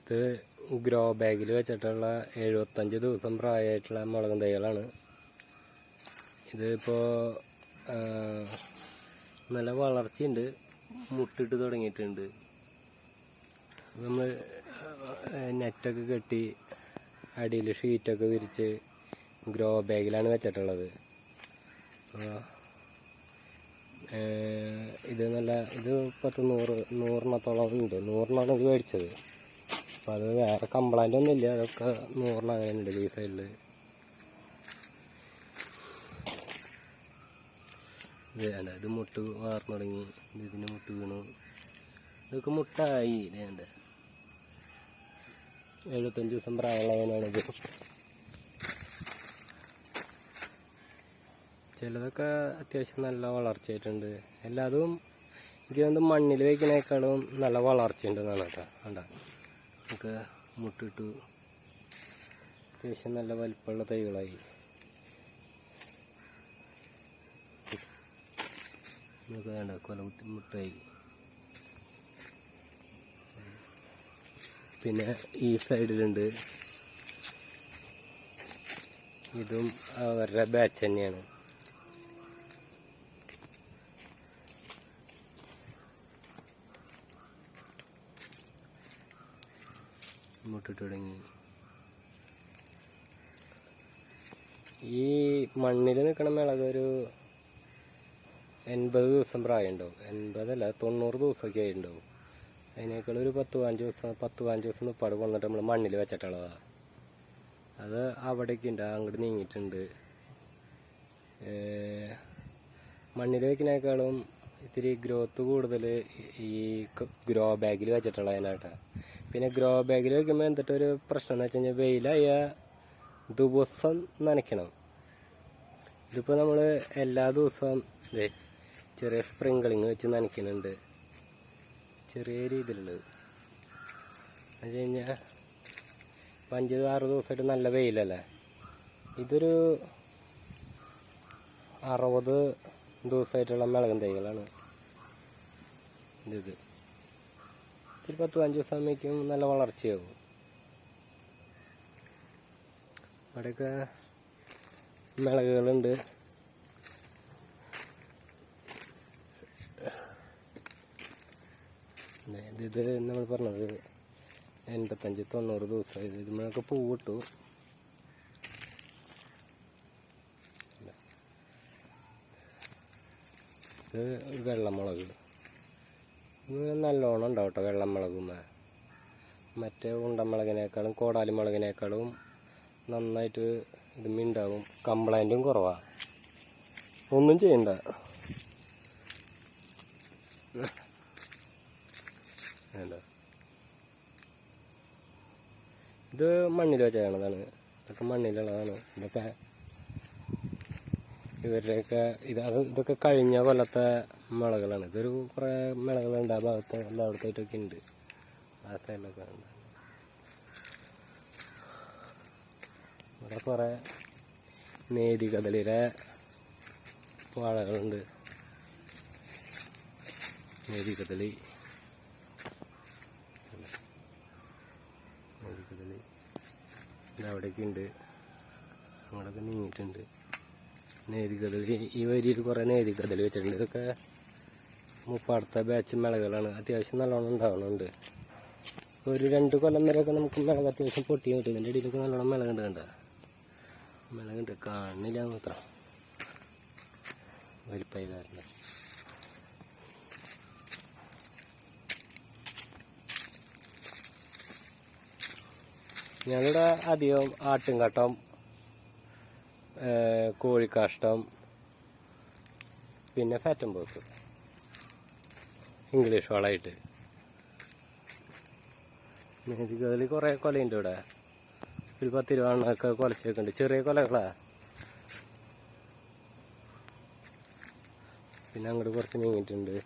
ഇത് ഗ്രോ ബാഗിൽ വെച്ചിട്ടുള്ള 75 ദിവസം പ്രായമായിട്ടുള്ള മുളകും തൈകളാണ്. ഇതിപ്പോൾ നല്ല വളർച്ചയുണ്ട്, മുട്ടിട്ട് തുടങ്ങിയിട്ടുണ്ട്. നമ്മൾ നെറ്റൊക്കെ കെട്ടി അടിയിൽ ഷീറ്റൊക്കെ വിരിച്ച് ഗ്രോ ബാഗിലാണ് വെച്ചിട്ടുള്ളത്. ഇത് നല്ല ഇത് 100-100 ഉണ്ട്. 100 ഇത് മേടിച്ചത്. അപ്പോൾ അത് വേറെ കംപ്ലൈൻ്റ് ഒന്നും ഇല്ല. അതൊക്കെ 100 അങ്ങനെ ഉണ്ട് ഈ സൈഡിൽ. ഇത് മുട്ട് വാർന്നു തുടങ്ങി. ഇതിന് മുട്ട് വീണു. ഇതൊക്കെ മുട്ടായി. വേണ്ട 75 ദിവസം പ്രായമുള്ളവനാണിത്. ചിലതൊക്കെ അത്യാവശ്യം നല്ല വളർച്ചയായിട്ടുണ്ട്. എല്ലാതും എനിക്ക് തോന്നുന്നു മണ്ണിൽ വയ്ക്കുന്നതിനേക്കാളും നല്ല വളർച്ചയുണ്ടെന്നാണ് കേട്ടോ. കണ്ട നമുക്ക് മുട്ടിട്ടു. അത്യാവശ്യം നല്ല വലിപ്പമുള്ള തൈകളായി. നമുക്ക് വേണ്ട കൊലകുത്തി മുട്ടായി. പിന്നെ ഈ സൈഡിലുണ്ട്. ഇതും അവരുടെ ബാച്ച് തന്നെയാണ്. മുട്ടിട്ട് തുടങ്ങി. ഈ മണ്ണിൽ നിൽക്കണ മിളക് ഒരു 80 ദിവസം പ്രായം ഉണ്ടാവും. 80 അല്ല 90 ദിവസമൊക്കെ ആയിട്ടുണ്ടാവും. അതിനേക്കാൾ ഒരു 10-15 ദിവസം നിപ്പാട് കൊണ്ടിട്ട് നമ്മൾ മണ്ണിൽ വെച്ചിട്ടുള്ളതാണ്. അത് അവിടേക്ക് ഉണ്ട്, അങ്ങോട്ട് നീങ്ങിയിട്ടുണ്ട്. മണ്ണിൽ വയ്ക്കുന്നതിനേക്കാളും ഇത്തിരി ഗ്രോത്ത് കൂടുതൽ ഈ ഗ്രോ ബാഗിൽ വെച്ചിട്ടുള്ളതിനായിട്ടാണ്. പിന്നെ ഗ്രോ ബാഗിൽ വയ്ക്കുമ്പോൾ എന്തിട്ടൊരു പ്രശ്നം എന്ന് വെച്ച് കഴിഞ്ഞാൽ വെയിലായ ദിവസം നനയ്ക്കണം. ഇതിപ്പോൾ നമ്മൾ എല്ലാ ദിവസവും ചെറിയ സ്പ്രിങ്ക്ലിങ് വെച്ച് നനയ്ക്കുന്നുണ്ട്, ചെറിയ രീതിയിലുള്ളത്. എന്ന് വെച്ച് കഴിഞ്ഞാൽ 5-6 ദിവസമായിട്ട് നല്ല വെയിലല്ലേ. ഇതൊരു 60 ദിവസമായിട്ടുള്ള മിളകും തൈകളാണ്. ഇത് ഒരു 10-15 ദിവസം ആകുമ്പോഴേക്കും നല്ല വളർച്ചയാവും. അവിടെയൊക്കെ മിളകുകളുണ്ട്. ഇത് നമ്മൾ പറഞ്ഞത് 85-90 ദിവസം. ഇതിനൊക്കെ പൂവിട്ടു. ഇത് വെള്ളമുളക്. നല്ലോണം ഉണ്ടാവും കേട്ടോ വെള്ളമുളകും. മറ്റേ ഉണ്ടമുളകിനേക്കാളും കോടാലി മുളകിനേക്കാളും നന്നായിട്ട് ഇതുണ്ടാവും. കംപ്ലൈൻറ്റും കുറവാണ്. ഒന്നും ചെയ്യണ്ട. ഇത് മണ്ണിൽ വെച്ച് ചെയ്യണതാണ്. ഇതൊക്കെ മണ്ണിലുള്ളതാണ്. ഇതൊക്കെ ഇവരുടെയൊക്കെ ഇതൊക്കെ കഴിഞ്ഞ കൊല്ലത്തെ മുളകളാണ്. ഇതൊരു കുറേ മുളകളുണ്ട് ആ ഭാഗത്ത് എല്ലായിടത്തായിട്ടൊക്കെ ഉണ്ട്. ആ സൈഡിലൊക്കെ ഉണ്ട്. ഇവിടെ കുറേ നേതികദളിയുടെ വാഴകളുണ്ട്. നേതികദളി ഇതവിടെയൊക്കെ ഉണ്ട്. അങ്ങോട്ടൊക്കെ നീങ്ങിയിട്ടുണ്ട്. നേതികദളി ഈ വരിയിൽ കുറേ നേതികദളി വെച്ചിട്ടുണ്ട്. ഇതൊക്കെ മുപ്പാടത്തെ ബാച്ച് മിളകളാണ്. അത്യാവശ്യം നല്ലോണം ഉണ്ടാവണുണ്ട്. ഒരു 2 കൊല്ലം വരെയൊക്കെ നമുക്ക് മിളക് അത്യാവശ്യം പൊട്ടി കിട്ടും. ഇതിൻ്റെ ഇടയിലൊക്കെ നല്ലോണം മിളകുണ്ട്. കണ്ട മിളകുണ്ട്, കാണില്ല മാത്രം വലിപ്പായി കാരണം. ഞങ്ങളുടെ അധികം ആട്ടുംകാട്ടം, കോഴിക്കാഷ്ടം, പിന്നെ ഫാറ്റം പോത്ത് ഇംഗ്ലീഷ് വളമായിട്ട്. അതിൽ കുറേ കൊലയുണ്ട് ഇവിടെ. ഒരു 10-20 കൊലച്ച് വെക്കുന്നുണ്ട്. ചെറിയ കൊലകളാ. പിന്നെ അങ്ങോട്ട് കുറച്ച് നീങ്ങിയിട്ടുണ്ട്.